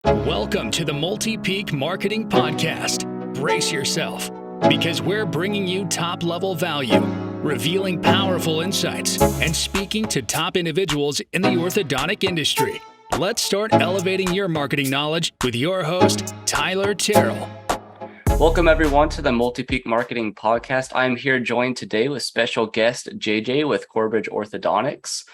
Welcome to the Multipeak Marketing Podcast. Brace yourself, because we're bringing you top-level value, revealing powerful insights, and speaking to top individuals in the orthodontic industry. Let's start elevating your marketing knowledge with your host, Tyler Terrell. Welcome, everyone, to the Multipeak Marketing Podcast. I'm here joined today with special guest JJ with Corbridge Orthodontics.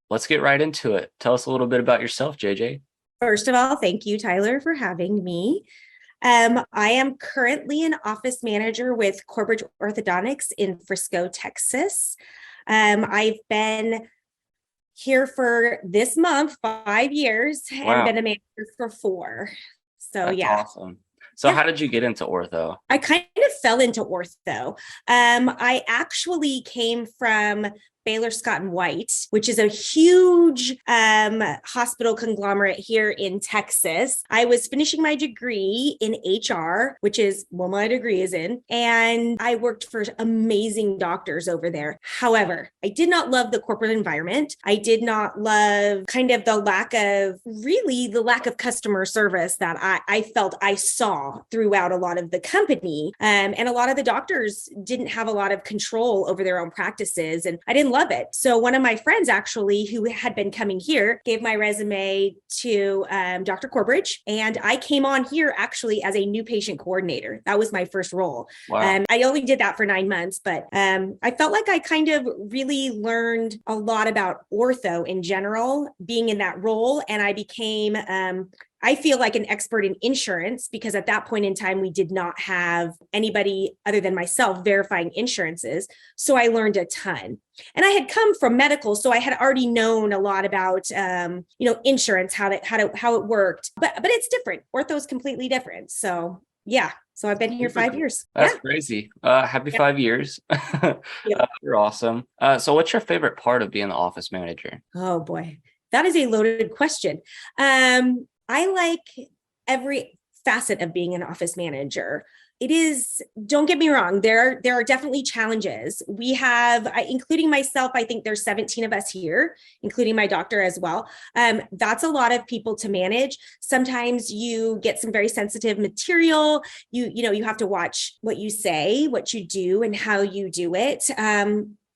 Let's get right into it. Tell us a little bit about yourself, JJ. First of all, thank you, Tyler, for having me. I am currently an office manager with Corbridge Orthodontics in Frisco, Texas. I've been here for this month, 5 years, and been a manager for 4. So That's yeah. Awesome. So how did you get into ortho? I kind of fell into ortho. I actually came from Baylor Scott and White, which is a huge hospital conglomerate here in Texas. I was finishing my degree in HR, which is what my degree is in, and I worked for amazing doctors over there. However, I did not love the corporate environment. I did not love kind of the lack of customer service that I felt I saw throughout a lot of the company. And a lot of the doctors didn't have a lot of control over their own practices, and I didn't love it. So one of my friends actually who had been coming here gave my resume to Dr. Corbridge, and I came on here actually as a new patient coordinator. That was my first role. Wow. I only did that for 9 months, but I felt like I kind of really learned a lot about ortho in general being in that role. And I became I feel like an expert in insurance, because at that point in time, we did not have anybody other than myself verifying insurances. So I learned a ton. And I had come from medical, so I had already known a lot about, insurance, how it worked. But it's different. Ortho is completely different. So yeah. So I've been here 5 years. That's crazy. Happy 5 years. You're awesome. So what's your favorite part of being the office manager? Oh boy, that is a loaded question. I like every facet of being an office manager. It is, don't get me wrong, there are definitely challenges. We have, including myself, I think there's 17 of us here, including my doctor as well. That's a lot of people to manage. Sometimes you get some very sensitive material. You have to watch what you say, what you do, and how you do it.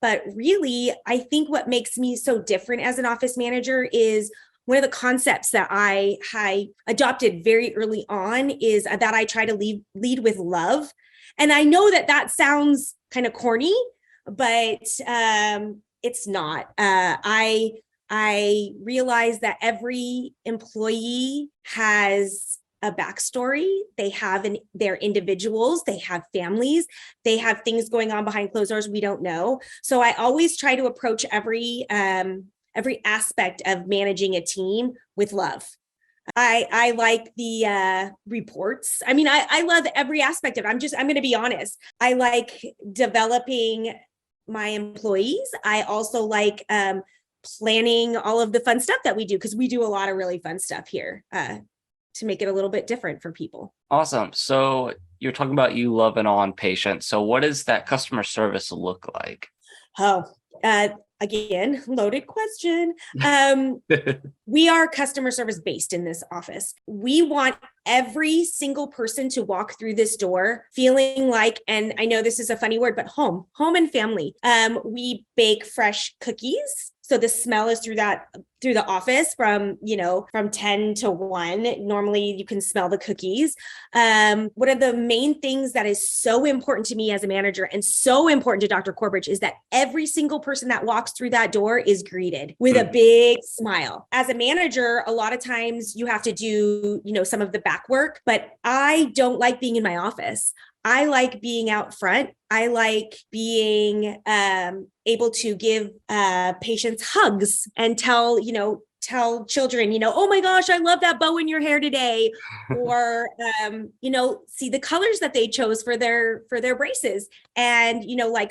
But really, I think what makes me so different as an office manager is one of the concepts that I adopted very early on is that I try to lead with love. And I know that sounds kind of corny, but it's not. I realize that every employee has a backstory. They have they're individuals, they have families, they have things going on behind closed doors we don't know. So I always try to approach every aspect of managing a team with love. I like the reports. I mean, I love every aspect of it. I'm going to be honest. I like developing my employees. I also like planning all of the fun stuff that we do, because we do a lot of really fun stuff here to make it a little bit different for people. Awesome. So you're talking about you loving on patients. So what does that customer service look like? Again, loaded question. We are customer service based in this office. We want every single person to walk through this door feeling like, and I know this is a funny word, but home and family. We bake fresh cookies. So the smell is through the office from 10 to 1. Normally you can smell the cookies. One of the main things that is so important to me as a manager and so important to Dr. Corbridge is that every single person that walks through that door is greeted with a big smile. As a manager, a lot of times you have to do, some of the back work, but I don't like being in my office. I like being out front. I like being able to give patients hugs and tell children, oh my gosh, I love that bow in your hair today. Or, see the colors that they chose for their braces. And,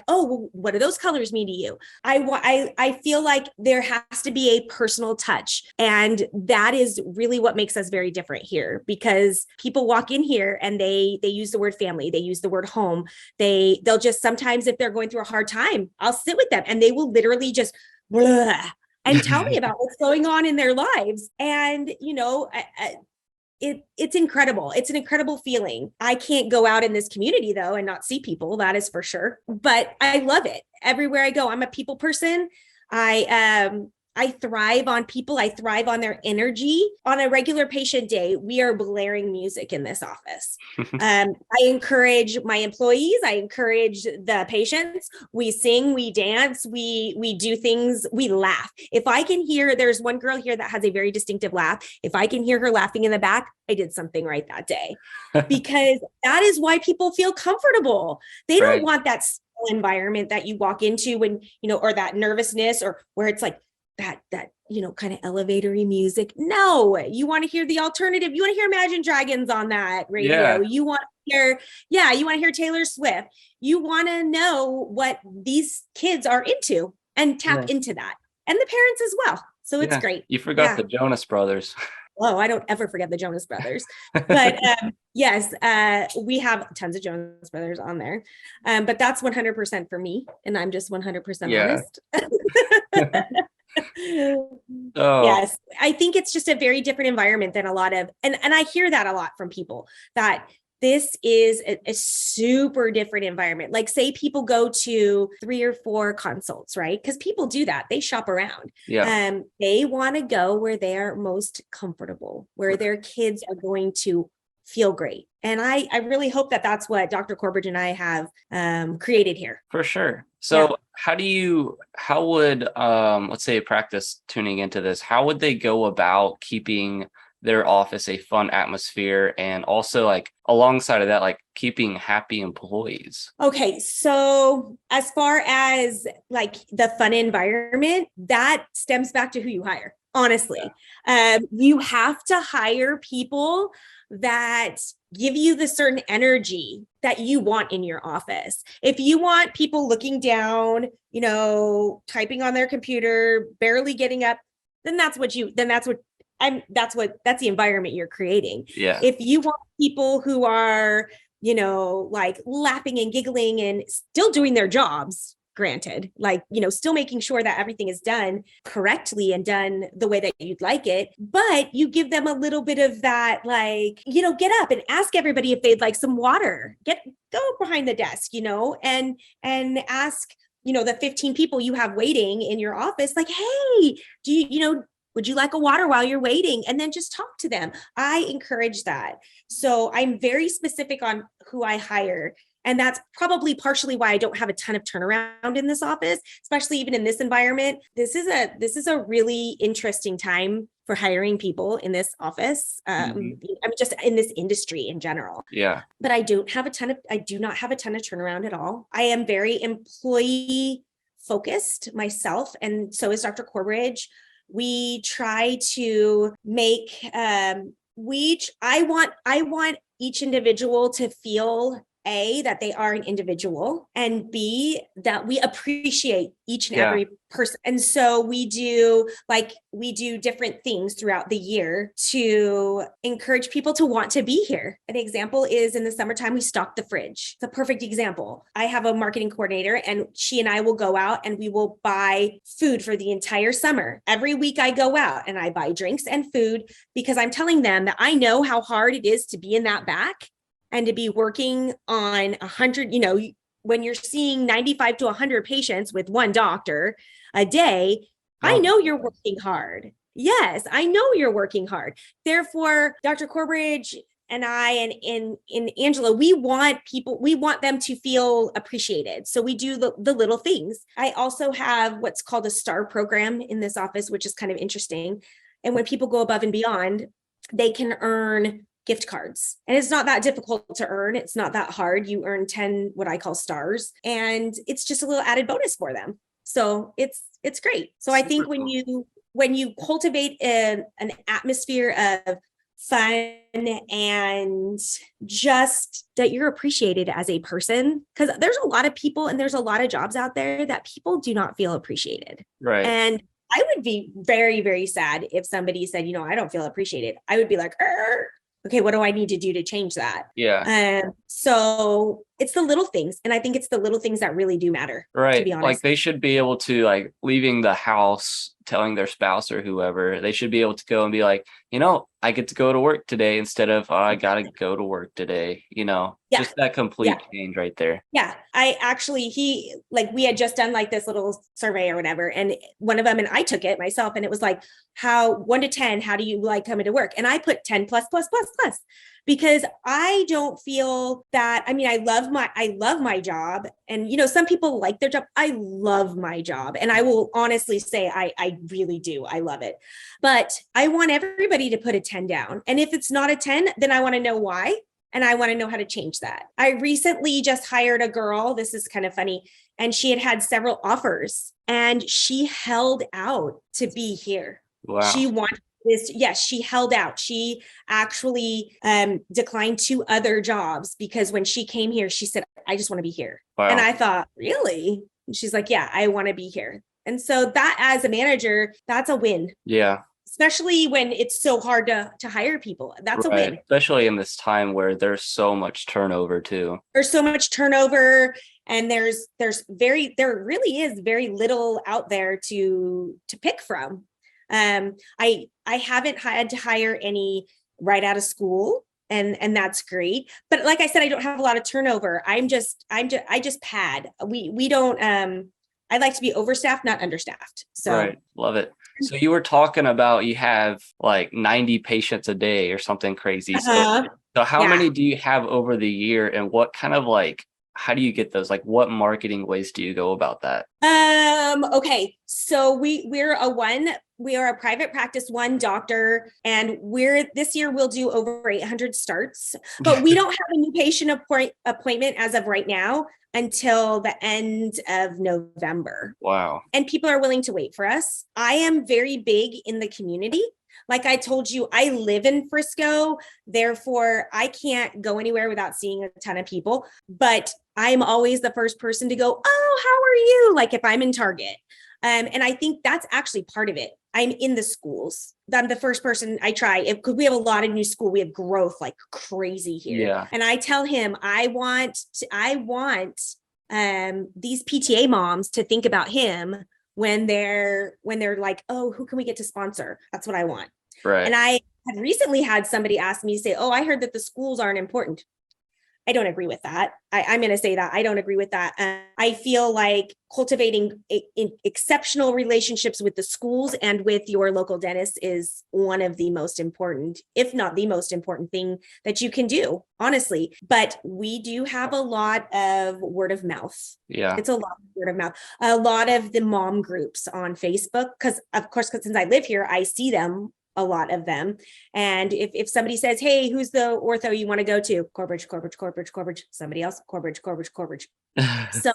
oh, well, what do those colors mean to you? I feel like there has to be a personal touch. And that is really what makes us very different here, because people walk in here and they use the word family. They use the word home. They'll just, sometimes if they're going through a hard time, I'll sit with them and they will literally just blah, and tell me about what's going on in their lives. And, it's incredible. It's an incredible feeling. I can't go out in this community though and not see people, that is for sure. But I love it. Everywhere I go, I'm a people person. I thrive on people. I thrive on their energy. On a regular patient day, we are blaring music in this office. I encourage my employees. I encourage the patients. We sing, we dance, we do things, we laugh. If I can hear, there's one girl here that has a very distinctive laugh. If I can hear her laughing in the back, I did something right that day, because that is why people feel comfortable. They don't want that environment that you walk into when, or that nervousness, or where it's like, that kind of elevatory music. No, you want to hear the alternative. You want to hear Imagine Dragons on that radio. Yeah. You want to hear Taylor Swift. You want to know what these kids are into and tap into that, and the parents as well. So it's great. You forgot the Jonas Brothers. Oh, I don't ever forget the Jonas Brothers. But yes, we have tons of Jonas Brothers on there. But that's 100% for me. And I'm just 100% honest. Yes, I think it's just a very different environment than a lot of, and I hear that a lot from people, that this is a super different environment. Like, say people go to 3 or 4 consults, right? Because people do that. They shop around. Yeah. They want to go where they are most comfortable, where their kids are going to feel great. And I really hope that that's what Dr. Corbridge and I have created here. For sure. So how would, let's say a practice tuning into this, how would they go about keeping their office a fun atmosphere, and also like alongside of that, like keeping happy employees? Okay. So as far as like the fun environment, that stems back to who you hire. Honestly, you have to hire people that give you the certain energy that you want in your office. If you want people looking down, typing on their computer, barely getting up, that's the environment you're creating. Yeah. If you want people who are, like laughing and giggling and still doing their jobs, granted, like, still making sure that everything is done correctly and done the way that you'd like it, but you give them a little bit of that, like, get up and ask everybody if they'd like some water, go behind the desk, and ask, the 15 people you have waiting in your office, like, hey, would you like a water while you're waiting? And then just talk to them. I encourage that. So I'm very specific on who I hire. And that's probably partially why I don't have a ton of turnaround in this office, especially even in this environment. This is a really interesting time for hiring people in this office. I mean, just in this industry in general. Yeah. But I do not have a ton of turnaround at all. I am very employee focused myself. And so is Dr. Corbridge. We try to make, I want each individual to feel A, that they are an individual, and B, that we appreciate each and every person. And so we do different things throughout the year to encourage people to want to be here. An example is in the summertime, we stock the fridge. It's a perfect example. I have a marketing coordinator, and she and I will go out and we will buy food for the entire summer. Every week I go out and I buy drinks and food, because I'm telling them that I know how hard it is to be in that back and to be working on 100, when you're seeing 95 to 100 patients with one doctor a day, I know you're working hard. Yes, I know you're working hard. Therefore, Dr. Corbridge and I and Angela, we want them to feel appreciated. So we do the little things. I also have what's called a STAR program in this office, which is kind of interesting. And when people go above and beyond, they can earn gift cards. And it's not that difficult to earn. It's not that hard. You earn 10, what I call stars, and it's just a little added bonus for them. So it's great. So I think when you cultivate an atmosphere of fun and just that you're appreciated as a person, because there's a lot of people and there's a lot of jobs out there that people do not feel appreciated. Right. And I would be very, very sad if somebody said, I don't feel appreciated. I would be like, okay, what do I need to do to change that? Yeah. So it's the little things. And I think it's the little things that really do matter, to Right. be Like honest. they should be able to, like, leaving the house, telling their spouse or whoever, they should be able to go and be like, I get to go to work today instead of, oh, I got to go to work today, Yeah. just that complete Yeah. change right there. Yeah, we had just done like this little survey or whatever. And one of them, and I took it myself, and it was like, 1 to 10, how do you like coming to work? And I put 10 plus, plus, plus, plus, because I don't feel that, I mean, I love my job. And, some people like their job. I love my job. And I will honestly say, I really do. I love it. But I want everybody to put a 10 down. And if it's not a 10, then I want to know why. And I want to know how to change that. I recently just hired a girl. This is kind of funny. And she had several offers, and she held out to be here. Wow. She wanted this. Yes, she held out. She actually declined 2 other jobs because when she came here, she said, I just want to be here. Wow. And I thought, really? And she's like, yeah, I want to be here. And so that, as a manager, that's a win. Yeah. Especially when it's so hard to hire people. That's right. a win. Especially in this time where there's so much turnover too. There's so much turnover, and there really is very little out there to pick from. I haven't had to hire any right out of school, and that's great. But like I said, I don't have a lot of turnover. I just pad. We don't, I like to be overstaffed, not understaffed. So right. Love it. So you were talking about you have like 90 patients a day or something crazy. So how many do you have over the year, and what kind of how do you get those? Like, what marketing ways do you go about that? Okay. So we are a private practice, 1 doctor, and this year we'll do over 800 starts, but we don't have a new patient appointment as of right now until the end of November. Wow. And people are willing to wait for us. I am very big in the community. Like I told you, I live in Frisco, therefore I can't go anywhere without seeing a ton of people, but I'm always the first person to go, oh, how are you? Like if I'm in Target. And I think that's actually part of it. I'm in the schools. I'm the first person I try, because we have a lot of new school. We have growth like crazy here. Yeah. And I tell him, I want these PTA moms to think about him when they're like, oh, who can we get to sponsor? That's what I want. Right. And I had recently had somebody ask me, say, oh, I heard that the schools aren't important. I don't agree with that. I'm going to say that I don't agree with that. I feel like cultivating exceptional relationships with the schools and with your local dentist is one of the most important, if not the most important thing that you can do, honestly. But we do have a lot of word of mouth. Yeah. It's a lot of word of mouth. A lot of the mom groups on Facebook, because since I live here, I see them. A lot of them. And if somebody says, hey, who's the ortho you want to go to? Corbridge, somebody else, Corbridge. So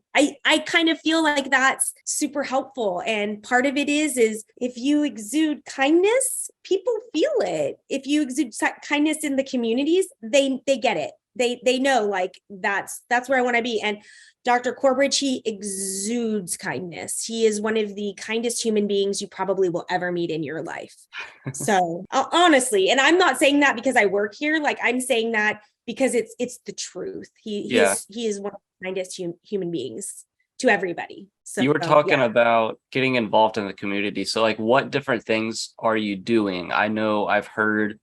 I kind of feel like that's super helpful. And part of it is if you exude kindness, people feel it. If you exude kindness in the communities, they get it. They know like that's where I want to be. And Dr. Corbridge, he exudes kindness. He is one of the kindest human beings you probably will ever meet in your life. So honestly, and I'm not saying that because I work here, like I'm saying that because it's the truth. He is one of the kindest human beings to everybody. So you were talking about getting involved in the community. So like what different things are you doing? I know I've heard,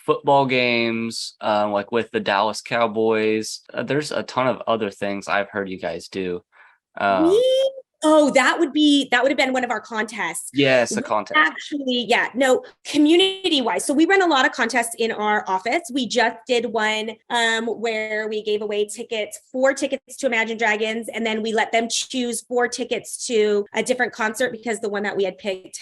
football games, like with the Dallas Cowboys. There's a ton of other things I've heard you guys do. That would have been one of our contests. Yes, a contest. Actually, community wise. So we run a lot of contests in our office. We just did one where we gave away 4 tickets to Imagine Dragons, and then we let them choose 4 tickets to a different concert because the one that we had picked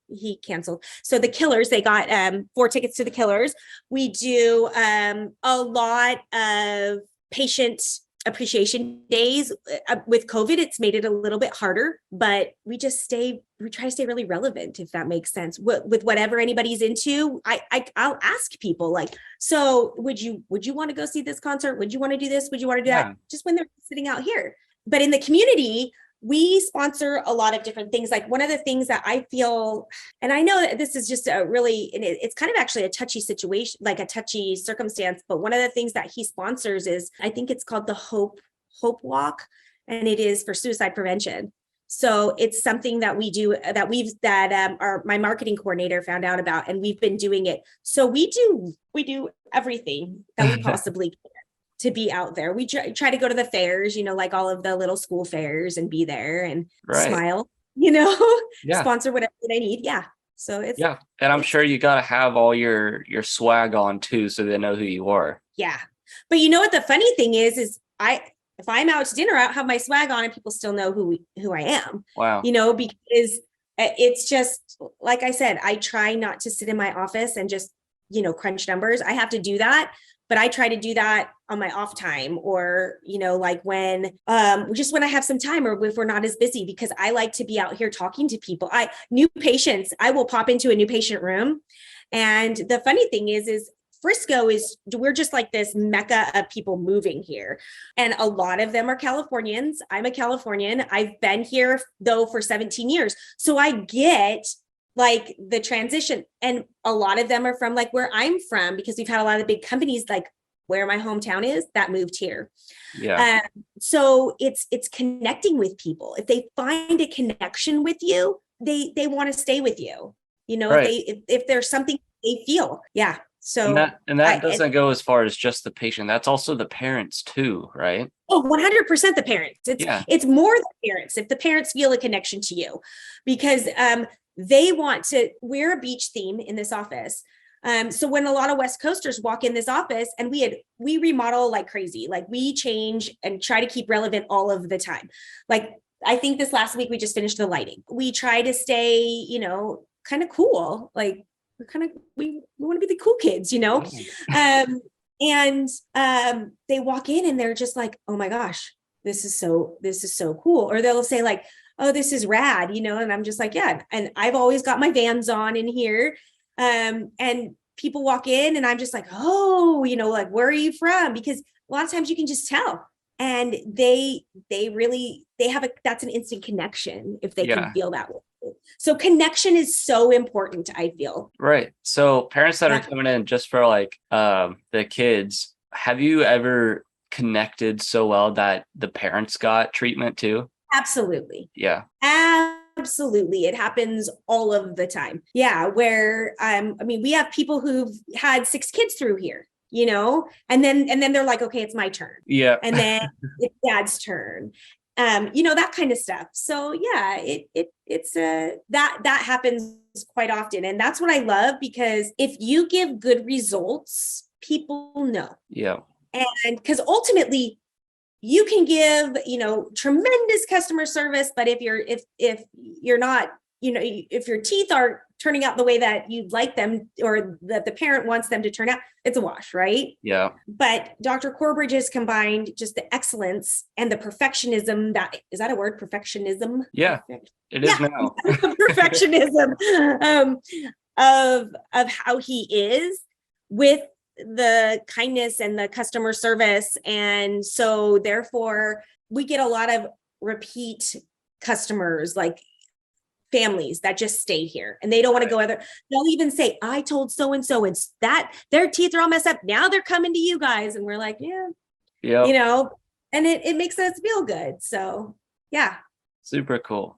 he canceled. So the Killers, they got 4 tickets to the Killers. We do a lot of patient appreciation days. With COVID, it's made it a little bit harder, but we try to stay really relevant, if that makes sense, with whatever anybody's into. I'll ask people like, so would you want to go see this concert? Would you want to do this? Would you want to do that? Just when they're sitting out here. But in the community, we sponsor a lot of different things. Like one of the things that I feel, and I know that this is just a really, it's kind of actually a touchy situation, like a touchy circumstance. But one of the things that he sponsors is, I think it's called the Hope Walk, and it is for suicide prevention. So it's something that we do my marketing coordinator found out about, and we've been doing it. So we do everything that we possibly can to be out there. We try to go to the fairs, like all of the little school fairs, and be there and smile, sponsor whatever they need. Yeah. So it's, and I'm sure you got to have all your swag on too, so they know who you are. Yeah. But you know what the funny thing is if I'm out to dinner, I'll have my swag on and people still know who I am. Wow. Because it's just, like I said, I try not to sit in my office and just, crunch numbers. I have to do that, but I try to do that on my off time, or, like when I have some time, or if we're not as busy, because I like to be out here talking to people. New patients, I will pop into a new patient room. And the funny thing is Frisco we're just like this mecca of people moving here. And a lot of them are Californians. I'm a Californian. I've been here though for 17 years. So I get like the transition, and a lot of them are from like where I'm from, because we've had a lot of big companies like where my hometown is that moved here. Yeah. So it's connecting with people. If they find a connection with you, they want to stay with you, if there's something they feel. Yeah. So and that doesn't go as far as just the patient. That's also the parents too, right? Oh, 100% the parents. It's more the parents. If the parents feel a connection to you, because they want to, we're a beach theme in this office. So when a lot of West Coasters walk in this office, and we remodel like crazy, like we change and try to keep relevant all of the time. Like I think this last week we just finished the lighting. We try to stay, kind of cool. Like we want to be the cool kids, and they walk in and they're just like, oh my gosh, this is so cool. Or they'll say like, oh, this is rad, and I'm just like, yeah. And I've always got my Vans on in here. And people walk in and I'm just like, oh, like, where are you from? Because a lot of times you can just tell. And they have that's an instant connection if they can feel that way. So connection is so important, I feel. Right. So parents that are coming in just for like the kids, have you ever connected so well that the parents got treatment too? Absolutely. Yeah. Absolutely. It happens all of the time. Yeah. Where, we have people who've had 6 kids through here, and then they're like, okay, it's my turn. Yeah. And then it's dad's turn. That kind of stuff. So yeah, it's that happens quite often. And that's what I love, because if you give good results, people know. Yeah. And because ultimately you can give, tremendous customer service, but if you're not, if your teeth aren't turning out the way that you'd like them, or that the parent wants them to turn out, it's a wash, right? Yeah. But Dr. Corbridge has combined just the excellence and the perfectionism. Is that a word? Perfectionism? Yeah, it is now. Perfectionism of how he is, with the kindness and the customer service. And so therefore we get a lot of repeat customers, like families that just stay here and they don't want to go other. They'll even say, I told so-and-so and that their teeth are all messed up. Now they're coming to you guys. And we're like, yeah, and it makes us feel good. So yeah. Super cool.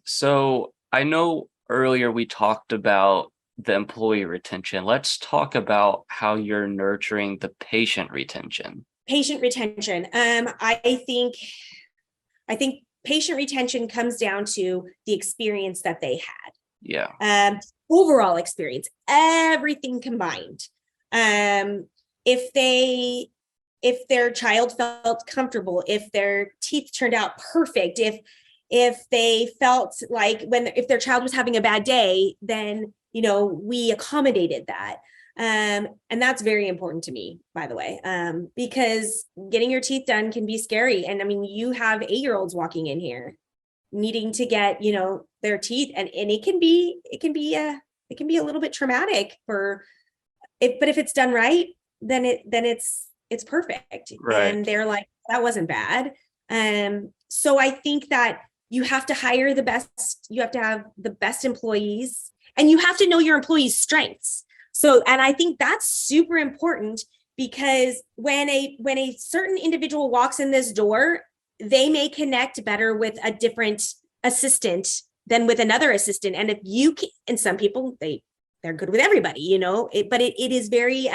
So I know earlier we talked about the employee retention. Let's talk about how you're nurturing the patient retention. Patient retention. I think patient retention comes down to the experience that they had. Yeah. Overall experience, everything combined. If their child felt comfortable, if their teeth turned out perfect, if they felt like if their child was having a bad day, then, we accommodated that. And that's very important to me, by the way, because getting your teeth done can be scary. And you have 8-year-olds walking in here needing to get, their teeth, and it can be a little bit traumatic but if it's done right, then it's perfect. Right. And they're like, that wasn't bad. So I think that you have to hire the best, you have to have the best employees, and you have to know your employees' strengths. So, and I think that's super important, because when a certain individual walks in this door, they may connect better with a different assistant than with another assistant. And if you can, and some people, they're good with everybody, but it is very,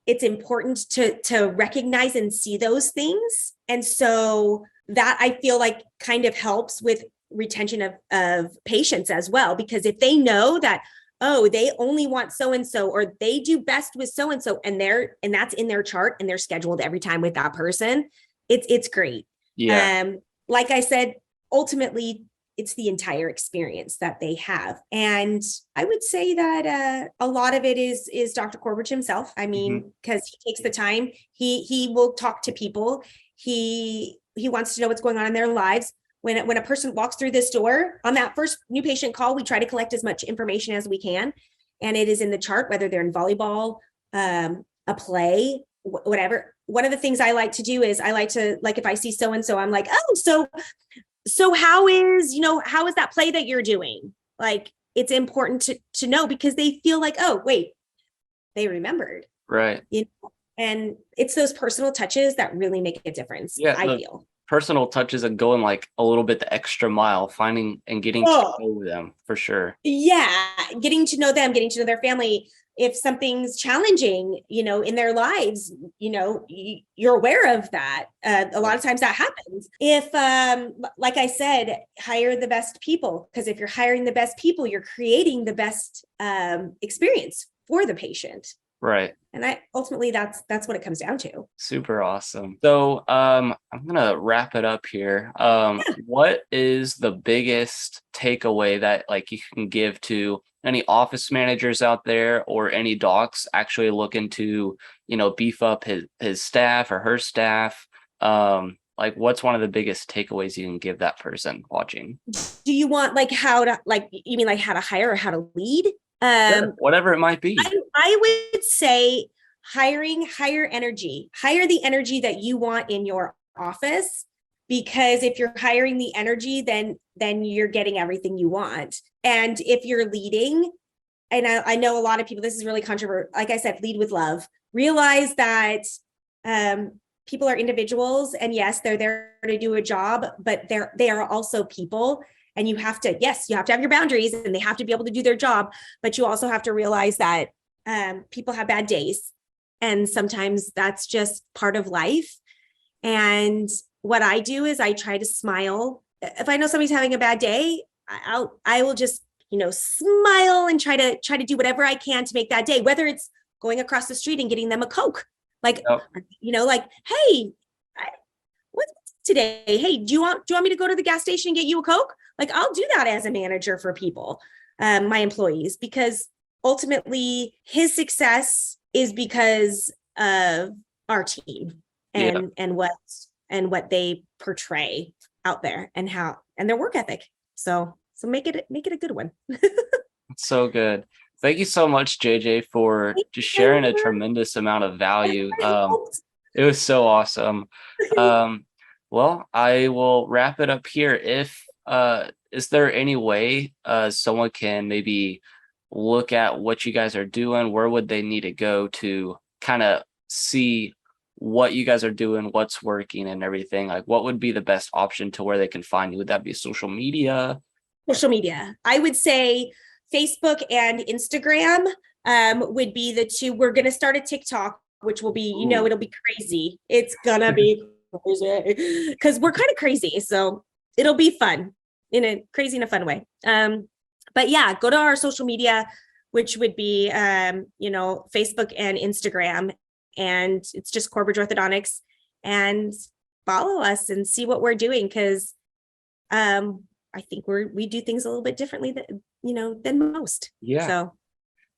it's important to recognize and see those things. And so that, I feel like, kind of helps with retention of patients as well, because if they know that, oh, they only want so-and-so, or they do best with so-and-so, and that's in their chart and they're scheduled every time with that person, it's great. Yeah. Like I said, ultimately, it's the entire experience that they have. And I would say that a lot of it is Dr. Corbridge himself. I mean, because he takes the time, he will talk to people. He wants to know what's going on in their lives. When a person walks through this door, on that first new patient call, we try to collect as much information as we can. And it is in the chart, whether they're in volleyball, a play, whatever. One of the things I like to do is, I like to, like, if I see so-and-so, I'm like, oh, so how is that play that you're doing? Like, it's important to know, because they feel like, oh, wait, they remembered. Right. And it's those personal touches that really make a difference. Yeah. I feel personal touches and going like a little bit the extra mile, finding and getting to know them, for sure. Yeah. Getting to know them, getting to know their family. If something's challenging, in their lives, you're aware of that. A lot of times that happens. If, like I said, hire the best people, because if you're hiring the best people, you're creating the best experience for the patient. Right. And ultimately that's what it comes down to. Super awesome. So I'm gonna wrap it up here. What is the biggest takeaway that, like, you can give to any office managers out there, or any docs actually looking to, beef up his staff or her staff? Like, what's one of the biggest takeaways you can give that person watching? Do you want you mean like how to hire or how to lead? Sure, whatever it might be. I would say hire energy, hire the energy that you want in your office, because if you're hiring the energy, then you're getting everything you want. And if you're leading, and I know a lot of people, this is really controversial. Like I said, lead with love. Realize that people are individuals, and yes, they're there to do a job, but they are also people. And you have to have your boundaries, and they have to be able to do their job. But you also have to realize that people have bad days, and sometimes that's just part of life. And what I do is I try to smile. If I know somebody's having a bad day, I will just, smile and try to do whatever I can to make that day, whether it's going across the street and getting them a Coke, like, hey, what's today? Hey, do you want me to go to the gas station and get you a Coke? Like, I'll do that as a manager for people, my employees, because ultimately his success is because of our team and what they portray out there, and their work ethic. So make it a good one. So good. Thank you so much, JJ, for just sharing a tremendous amount of value. It was so awesome. Well, I will wrap it up here. Is there any way someone can maybe look at what you guys are doing? Where would they need to go to kind of see what you guys are doing, what's working and everything? Like, what would be the best option to where they can find you? Would that be social media? Social media. I would say Facebook and Instagram would be the two. We're going to start a TikTok, which will be, it'll be crazy. It's going to be crazy because we're kind of crazy. So it'll be fun in a fun way. But yeah, go to our social media, which would be, Facebook and Instagram. And it's just Corbridge Orthodontics, and follow us and see what we're doing. Cause I think we do things a little bit differently than most. Yeah. So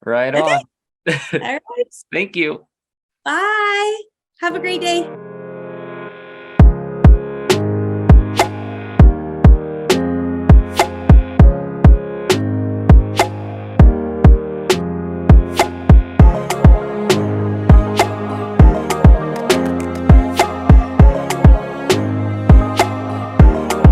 right okay. on. All right. Thank you. Bye. Have a great day.